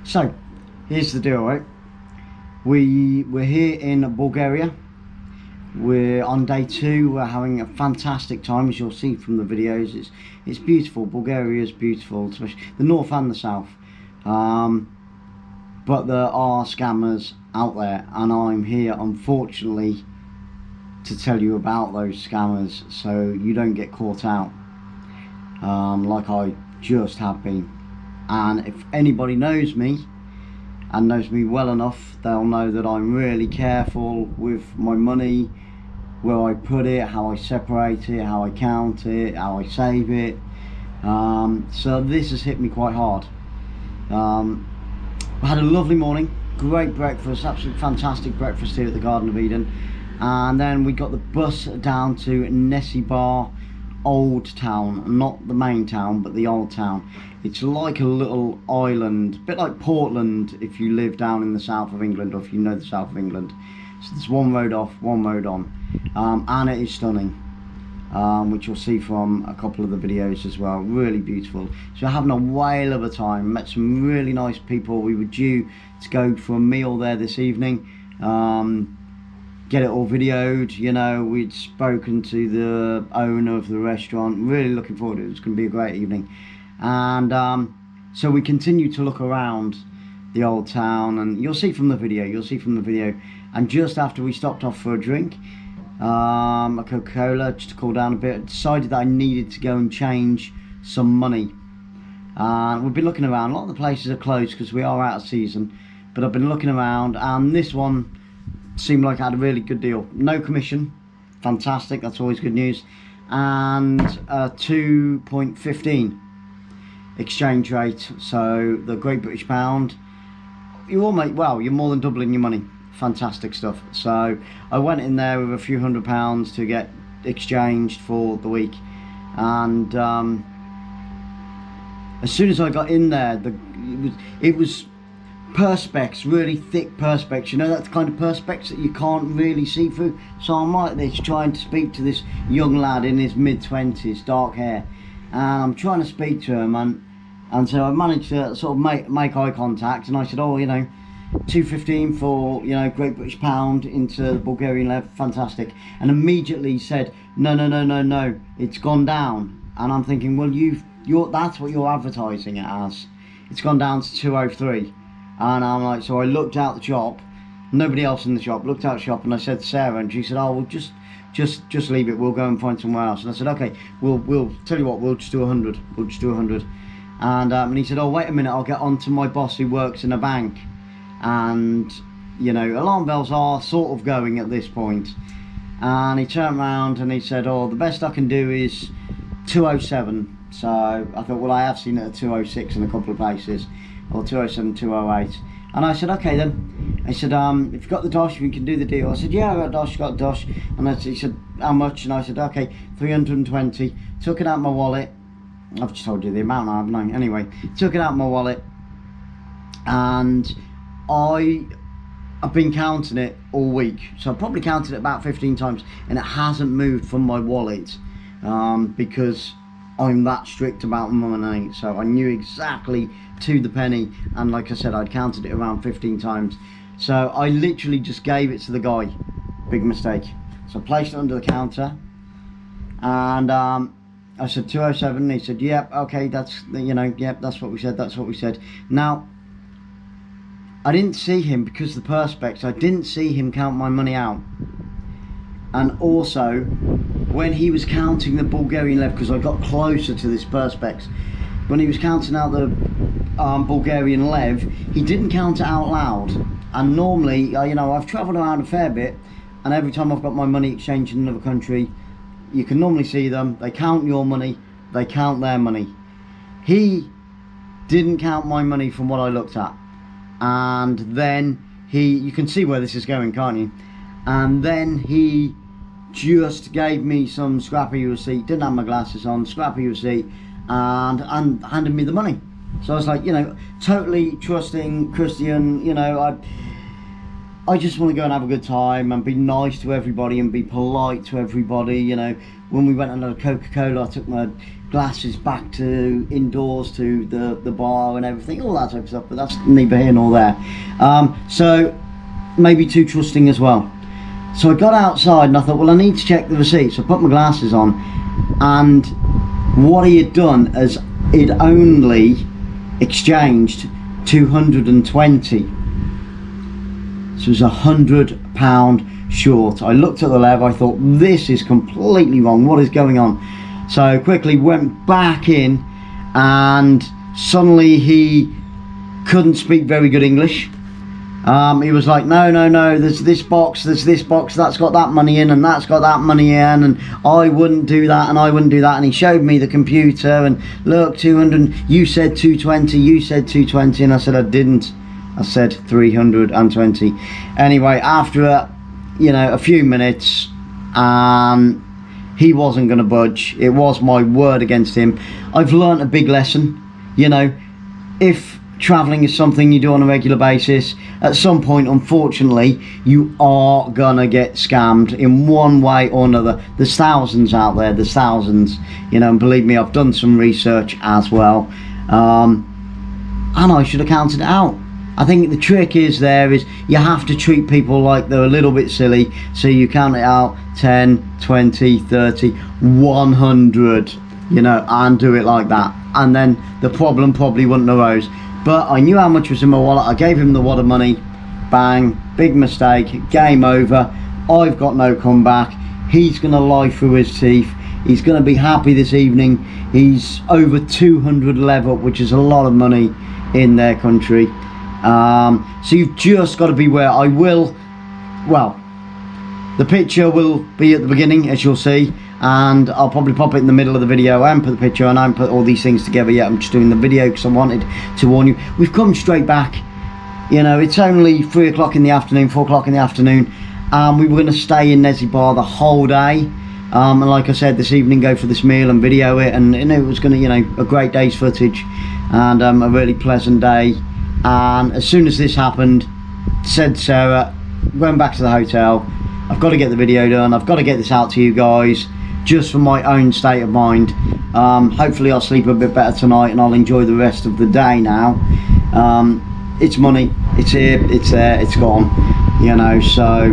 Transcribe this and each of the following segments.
So, here's the deal, right? We're here in Bulgaria. We're on day 2. We're having a fantastic time, as you'll see from the videos. It's beautiful. Bulgaria is beautiful, especially the north and the south. But there are scammers out there, and I'm here, unfortunately, to tell you about those scammers, so you don't get caught out, like I just have been. And if anybody knows me, and knows me well enough, they'll know that I'm really careful with my money, where I put it, how I separate it, how I count it, how I save it. So this has hit me quite hard. I had a lovely morning, great breakfast, absolutely fantastic breakfast here at the Garden of Eden, and then we got the bus down to Nessebar Old Town, not the main town but the old town. It's like a little island, a bit like Portland if you live down in the south of England, or if you know the south of England. So there's one road off, one road on, and it is stunning, which you'll see from a couple of the videos as well. Really beautiful. So we're having a whale of a time, met some really nice people. We were due to go for a meal there this evening, get it all videoed. You know, we'd spoken to the owner of the restaurant, really looking forward to it. It's going to be a great evening. And so we continue to look around the old town, and you'll see from the video, and just after we stopped off for a drink, a Coca-Cola, just to cool down a bit, I decided that I needed to go and change some money. We've been looking around. A lot of the places are closed because we are out of season, but I've been looking around, and this one seemed like I had a really good deal. No commission, fantastic, that's always good news, and 2.15 exchange rate. So the Great British Pound, you all make, well, you're more than doubling your money. Fantastic stuff. So I went in there with a few £100 to get exchanged for the week, and as soon as I got in there, it was perspex, really thick perspex, you know, that's the kind of perspex that you can't really see through. So I'm like this, trying to speak to this young lad in his mid-20s, dark hair, and I'm trying to speak to him, and so I managed to sort of make eye contact, and I said, oh, you know, 2.15 for, you know, Great British Pound into the Bulgarian lev, fantastic. And immediately said, no, it's gone down. And I'm thinking, well, that's what you're advertising it as. It's gone down to 2.03. And I'm like, so I looked out the shop, nobody else in the shop, looked out the shop, and I said to Sarah, and she said, oh, well, just leave it, we'll go and find somewhere else. And I said, okay, we'll tell you what, we'll just do 100, and he said, oh, wait a minute, I'll get on to my boss who works in a bank. And, you know, alarm bells are sort of going at this point. And he turned around and he said, oh, the best I can do is 207. So I thought, well, I have seen it at 206 in a couple of places, or 207, 208. And I said, okay then. I said, if you've got the dosh, we can do the deal. I said, yeah, I got dosh. And he said, how much? And I said, okay, 320. Took it out of my wallet. I've just told you the amount now, haven't I? Anyway, took it out of my wallet, and I've been counting it all week, so I probably counted it about 15 times, and it hasn't moved from my wallet, because I'm that strict about my money. So I knew exactly to the penny, and like I said, I'd counted it around 15 times. So I literally just gave it to the guy. Big mistake. So I placed it under the counter, and I said 207, and he said, yep, okay, that's, you know, yep, that's what we said. Now, I didn't see him, because the perspex, I didn't see him count my money out. And also, when he was counting the Bulgarian lev, because I got closer to this perspex, when he was counting out the Bulgarian lev, he didn't count it out loud. And normally, you know, I've travelled around a fair bit, and every time I've got my money exchanged in another country, you can normally see them, they count your money, they count their money. He didn't count my money from what I looked at. And then you can see where this is going, can't you? And then he just gave me some scrappy receipt, didn't have my glasses on, scrappy receipt, and handed me the money. So I was like, you know, totally trusting Christian, you know, I just want to go and have a good time and be nice to everybody and be polite to everybody. You know, when we went on a Coca-Cola, I took my glasses back to indoors to the bar and everything, all that type of stuff, but that's neither here nor there. So maybe too trusting as well. So I got outside and I thought, well, I need to check the receipt. So I put my glasses on, and what he had done is he'd only exchanged 220. So it was £100 short. I looked at the lever, I thought, this is completely wrong, what is going on? So quickly went back in, and suddenly he couldn't speak very good English. He was like, no, there's this box, that's got that money in, and that's got that money in, and I wouldn't do that, and I wouldn't do that. And he showed me the computer, and look, 200, you said 220, you said 220, and I said I didn't. I said 320. Anyway, after a few minutes, he wasn't going to budge. It was my word against him. I've learnt a big lesson. You know, if traveling is something you do on a regular basis, at some point, unfortunately, you are gonna get scammed in one way or another. There's thousands out there, there's thousands, you know, and believe me, I've done some research as well, and I should have counted it out. I think the trick is you have to treat people like they're a little bit silly, so you count it out 10, 20, 30, 100, you know, and do it like that, and then the problem probably wouldn't arose. But I knew how much was in my wallet. I gave him the wad of money. Bang, big mistake, game over. I've got no comeback. He's gonna lie through his teeth. He's gonna be happy this evening. He's over 200 level, which is a lot of money in their country. So you've just got to beware. The picture will be at the beginning, as you'll see, and I'll probably pop it in the middle of the video. I haven't put the picture and I haven't put all these things together yet. I'm just doing the video because I wanted to warn you. We've come straight back. You know, it's only 3 o'clock in the afternoon, 4 o'clock in the afternoon. We were going to stay in Nessebar the whole day. And like I said, this evening go for this meal and video it. And you know, it was going to, you know, a great day's footage and a really pleasant day. And as soon as this happened, said Sarah, going back to the hotel, I've got to get the video done. I've got to get this out to you guys, just for my own state of mind. Hopefully I'll sleep a bit better tonight and I'll enjoy the rest of the day now. It's money, it's here, it's there, it's gone, you know, so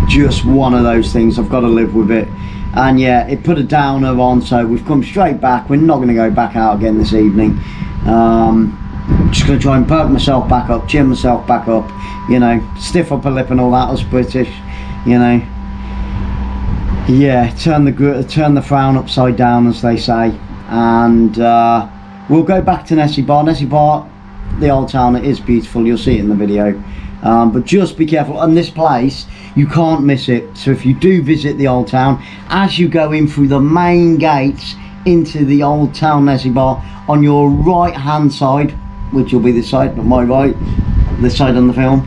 just one of those things. I've got to live with it. And yeah, it put a downer on, so we've come straight back. We're not going to go back out again this evening. I'm just going to try and perk myself back up, chin myself back up, you know, stiff upper lip and all that. Us British, you know. Yeah, turn the frown upside down, as they say. And we'll go back to Nessebar. Nessebar, the old town, it is beautiful. You'll see it in the video. But just be careful. And this place, you can't miss it. So if you do visit the old town, as you go in through the main gates into the old town Nessebar, on your right hand side, which will be this side, but my right, this side on the film,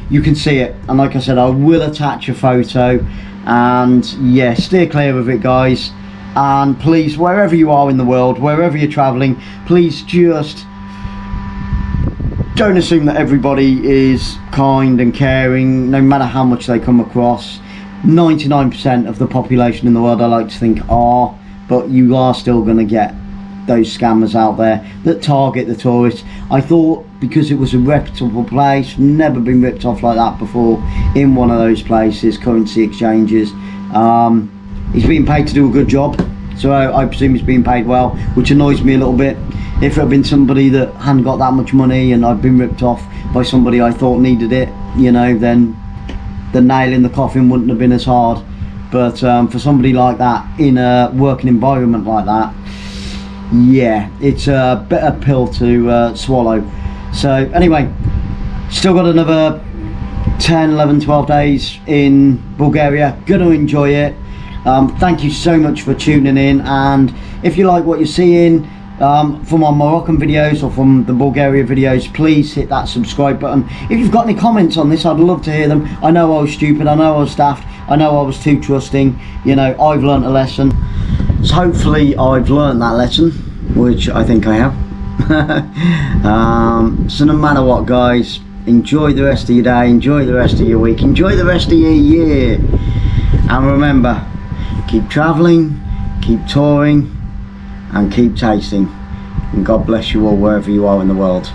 you can see it. And like I said, I will attach a photo. And yeah, steer clear of it, guys. And please, wherever you are in the world, wherever you're traveling, please just don't assume that everybody is kind and caring, no matter how much they come across. 99% of the population in the world, I like to think, are, but you are still going to get those scammers out there that target the tourists. I thought, because it was a reputable place, never been ripped off like that before in one of those places, currency exchanges. He's being paid to do a good job, so I presume he's being paid well, which annoys me a little bit. If it had been somebody that hadn't got that much money and I'd been ripped off by somebody I thought needed it, you know, then the nail in the coffin wouldn't have been as hard. But for somebody like that, in a working environment like that, yeah, it's a bitter pill to swallow. So anyway, still got another 10, 11, 12 days in Bulgaria. Gonna enjoy it. Thank you so much for tuning in, and if you like what you're seeing from our Moroccan videos or from the Bulgaria videos, please hit that subscribe button. If you've got any comments on this, I'd love to hear them. I know I was stupid, I know I was daft, I know I was too trusting. You know, I've learnt a lesson. So hopefully I've learned that lesson, which I think I have. So no matter what, guys, enjoy the rest of your day, enjoy the rest of your week, enjoy the rest of your year, and remember, keep travelling, keep touring, and keep tasting, and God bless you all wherever you are in the world.